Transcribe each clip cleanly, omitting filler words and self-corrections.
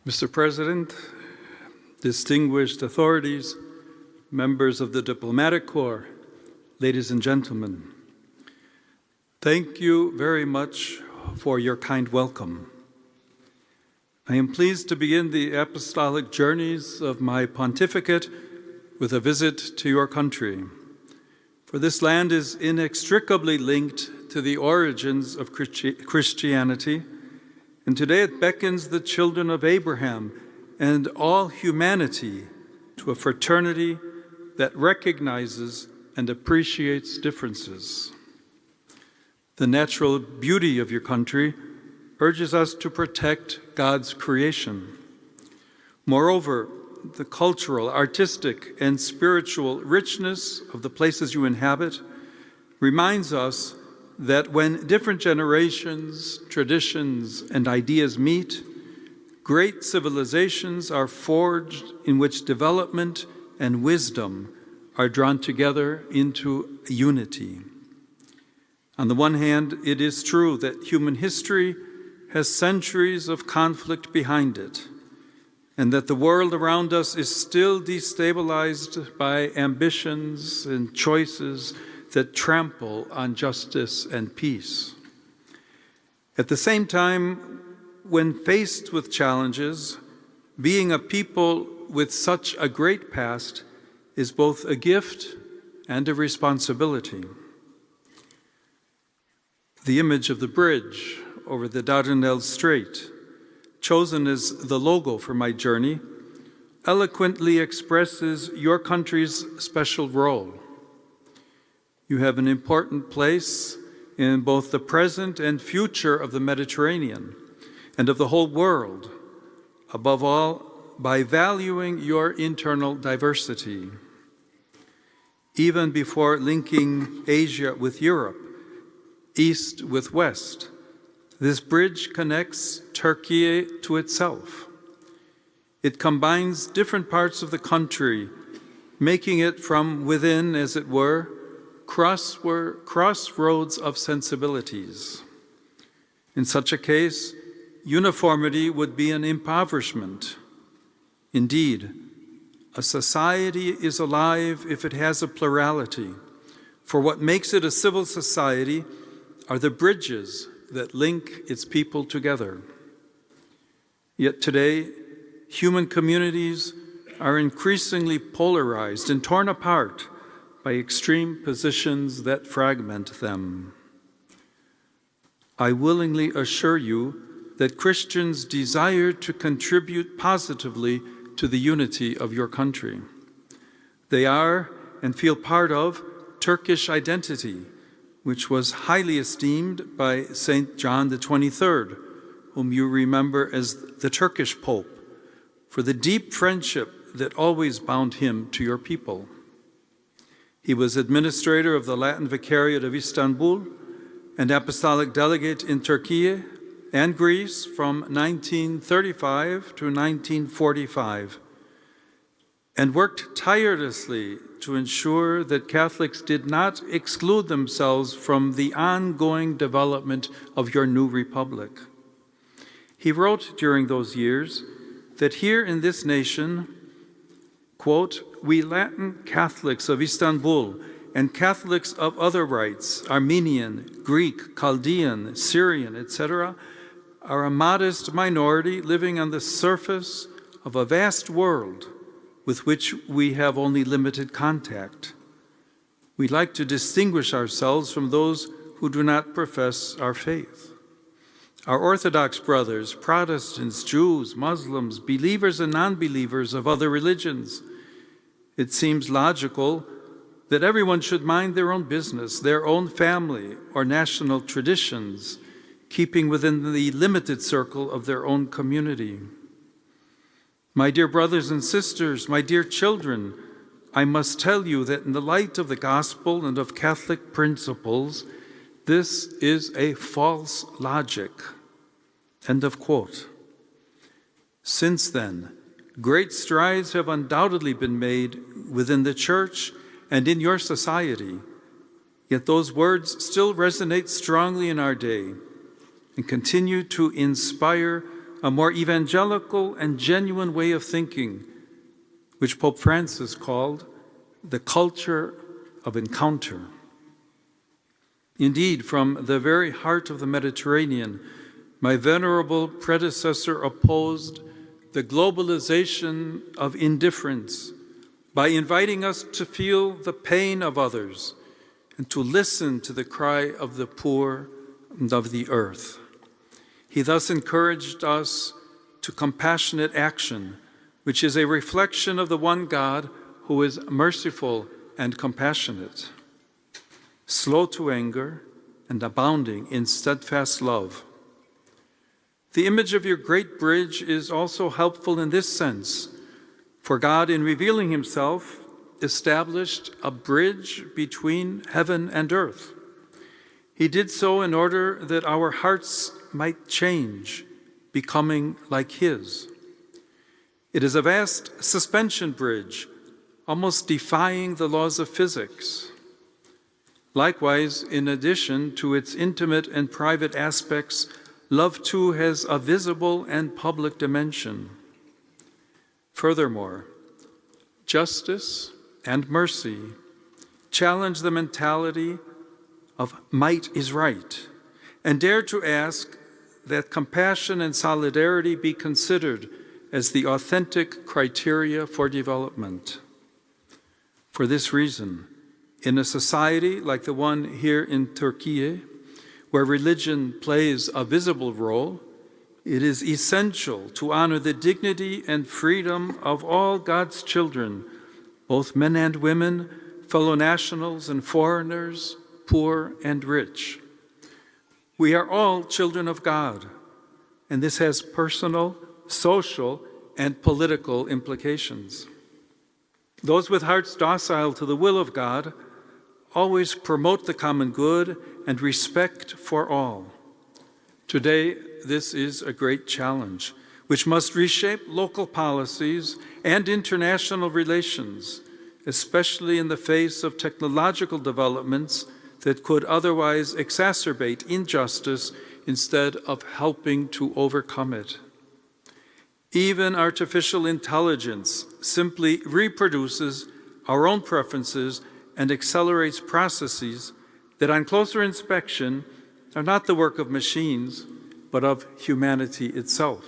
Mr. President, distinguished authorities, members of the diplomatic corps, ladies and gentlemen, thank you very much for your kind welcome. I am pleased to begin the apostolic journeys of my pontificate with a visit to your country, for this land is inextricably linked to the origins of Christianity, and today it beckons the children of Abraham and all humanity to a fraternity that recognizes and appreciates differences. The natural beauty of your country urges us to protect God's creation. Moreover, the cultural, artistic, and spiritual richness of the places you inhabit reminds us that when different generations, traditions, and ideas meet, great civilizations are forged in which development and wisdom are drawn together into unity. On the one hand, it is true that human history has centuries of conflict behind it, and that the world around us is still destabilized by ambitions and choices that trample on justice and peace. At the same time, when faced with challenges, being a people with such a great past is both a gift and a responsibility. The image of the bridge over the Dardanelles Strait, chosen as the logo for my journey, eloquently expresses your country's special role. You have an important place in both the present and future of the Mediterranean and of the whole world, above all, by valuing your internal diversity. Even before linking Asia with Europe, East with West, this bridge connects Turkey to itself. It combines different parts of the country, making it from within, as it were, crossroads of sensibilities. In such a case, uniformity would be an impoverishment. Indeed, a society is alive if it has a plurality, for what makes it a civil society are the bridges that link its people together. Yet today, human communities are increasingly polarized and torn apart by extreme positions that fragment them. I willingly assure you that Christians desire to contribute positively to the unity of your country. They are and feel part of Turkish identity, which was highly esteemed by Saint John the 23rd, whom you remember as the Turkish Pope, for the deep friendship that always bound him to your people. He was administrator of the Latin Vicariate of Istanbul and apostolic delegate in Turkey and Greece from 1935 to 1945, and worked tirelessly to ensure that Catholics did not exclude themselves from the ongoing development of your new republic. He wrote during those years that here in this nation, quote, "We Latin Catholics of Istanbul and Catholics of other rites, Armenian, Greek, Chaldean, Syrian, etc., are a modest minority living on the surface of a vast world with which we have only limited contact. We like to distinguish ourselves from those who do not profess our faith. Our Orthodox brothers, Protestants, Jews, Muslims, believers and non-believers of other religions, it seems logical that everyone should mind their own business, their own family or national traditions, keeping within the limited circle of their own community. My dear brothers and sisters, my dear children, I must tell you that in the light of the gospel and of Catholic principles, this is a false logic." End of quote. Since then, great strides have undoubtedly been made within the Church and in your society, yet those words still resonate strongly in our day and continue to inspire a more evangelical and genuine way of thinking, which Pope Francis called the culture of encounter. Indeed, from the very heart of the Mediterranean, my venerable predecessor opposed the globalization of indifference by inviting us to feel the pain of others and to listen to the cry of the poor and of the earth. He thus encouraged us to compassionate action, which is a reflection of the one God who is merciful and compassionate, slow to anger and abounding in steadfast love. The image of your great bridge is also helpful in this sense, for God, in revealing himself, established a bridge between heaven and earth. He did so in order that our hearts might change, becoming like his. It is a vast suspension bridge, almost defying the laws of physics. Likewise, in addition to its intimate and private aspects, love too has a visible and public dimension. Furthermore, justice and mercy challenge the mentality of might is right and dare to ask that compassion and solidarity be considered as the authentic criteria for development. For this reason, in a society like the one here in Turkey, where religion plays a visible role, it is essential to honor the dignity and freedom of all God's children, both men and women, fellow nationals and foreigners, poor and rich. We are all children of God, and this has personal, social, and political implications. Those with hearts docile to the will of God always promote the common good and respect for all. Today, this is a great challenge, which must reshape local policies and international relations, especially in the face of technological developments that could otherwise exacerbate injustice instead of helping to overcome it. Even artificial intelligence simply reproduces our own preferences and accelerates processes that on closer inspection are not the work of machines, but of humanity itself.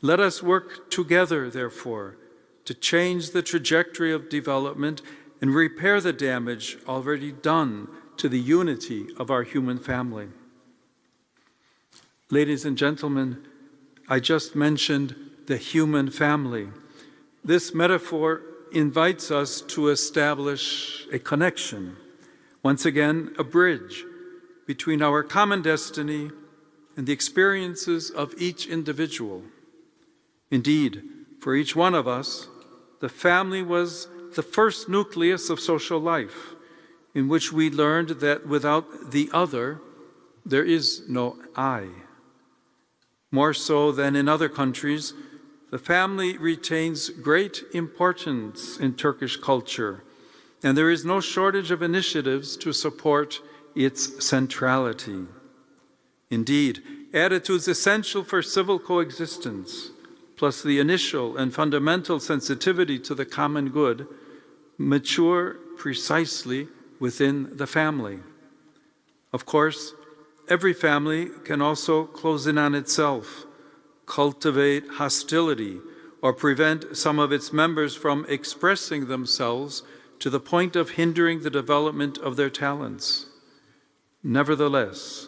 Let us work together, therefore, to change the trajectory of development and repair the damage already done to the unity of our human family. Ladies and gentlemen, I just mentioned the human family. This metaphor invites us to establish a connection, once again, a bridge between our common destiny and the experiences of each individual. Indeed, for each one of us, the family was the first nucleus of social life, in which we learned that without the other, there is no I. More so than in other countries, the family retains great importance in Turkish culture, and there is no shortage of initiatives to support its centrality. Indeed, attitudes essential for civil coexistence, plus the initial and fundamental sensitivity to the common good, mature precisely within the family. Of course, every family can also close in on itself, cultivate hostility, or prevent some of its members from expressing themselves to the point of hindering the development of their talents. Nevertheless,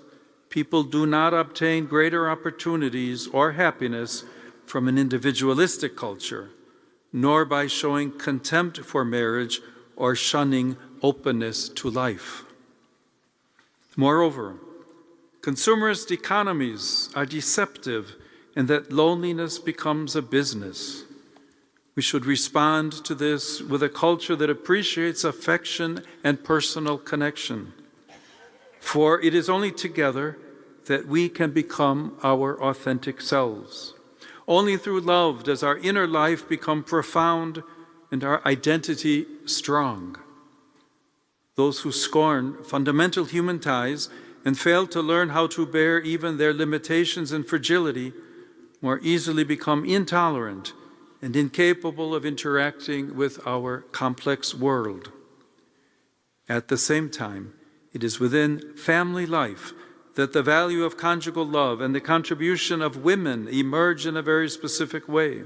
people do not obtain greater opportunities or happiness from an individualistic culture, nor by showing contempt for marriage or shunning openness to life. Moreover, consumerist economies are deceptive in that loneliness becomes a business. We should respond to this with a culture that appreciates affection and personal connection. For it is only together that we can become our authentic selves. Only through love does our inner life become profound and our identity strong. Those who scorn fundamental human ties and fail to learn how to bear even their limitations and fragility more easily become intolerant and incapable of interacting with our complex world. At the same time, it is within family life that the value of conjugal love and the contribution of women emerge in a very specific way.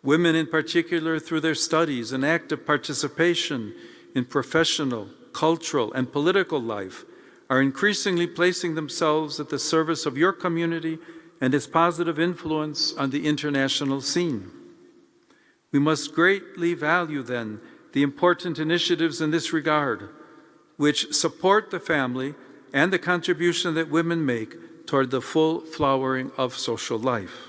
Women in particular, through their studies and active participation in professional, cultural, and political life, are increasingly placing themselves at the service of your community and its positive influence on the international scene. We must greatly value, then, the important initiatives in this regard, which support the family and the contribution that women make toward the full flowering of social life.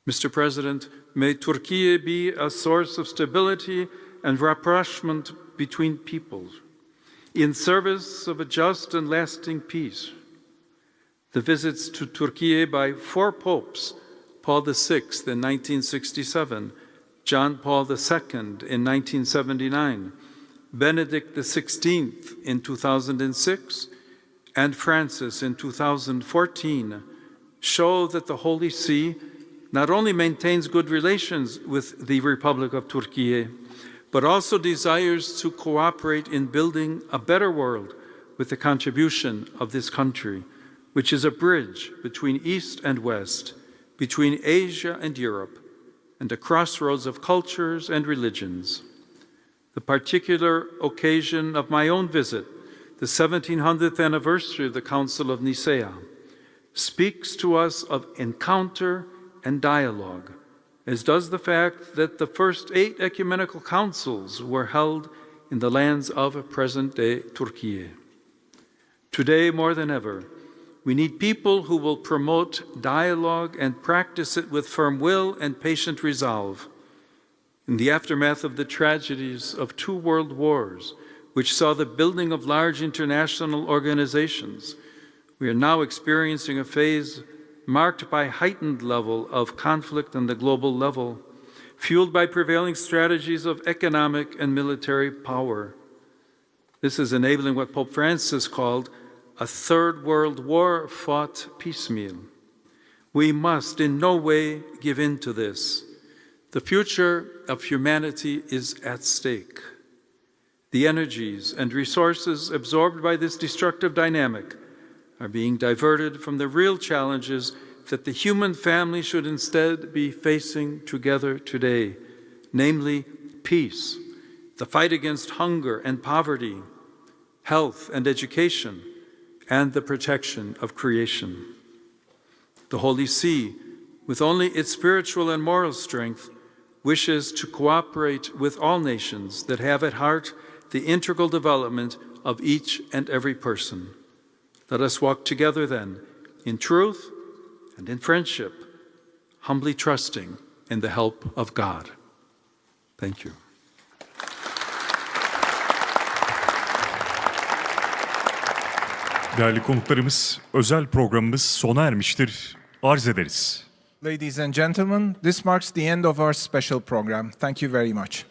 Mr. President, may Turkey be a source of stability and rapprochement between peoples, in service of a just and lasting peace. The visits to Turkey by 4 popes, Paul VI in 1967, John Paul II in 1979, Benedict XVI in 2006, and Francis in 2014, show that the Holy See not only maintains good relations with the Republic of Turkey, but also desires to cooperate in building a better world with the contribution of this country, which is a bridge between East and West, between Asia and Europe, and a crossroads of cultures and religions. The particular occasion of my own visit, the 1700th anniversary of the Council of Nicaea, speaks to us of encounter and dialogue, as does the fact that the first 8 ecumenical councils were held in the lands of present-day Turkey. Today, more than ever, we need people who will promote dialogue and practice it with firm will and patient resolve. In the aftermath of the tragedies of 2 world wars, which saw the building of large international organizations, we are now experiencing a phase marked by heightened level of conflict on the global level, fueled by prevailing strategies of economic and military power. This is enabling what Pope Francis called a 3rd World War fought piecemeal. We must in no way give in to this. The future of humanity is at stake. The energies and resources absorbed by this destructive dynamic are being diverted from the real challenges that the human family should instead be facing together today, namely peace, the fight against hunger and poverty, health and education, and the protection of creation. The Holy See, with only its spiritual and moral strength, wishes to cooperate with all nations that have at heart the integral development of each and every person. Let us walk together then, in truth and in friendship, humbly trusting in the help of God. Thank you. Değerli konuklarımız, özel programımız sona ermiştir. Arz ederiz. Ladies and gentlemen, this marks the end of our special program. Thank you very much.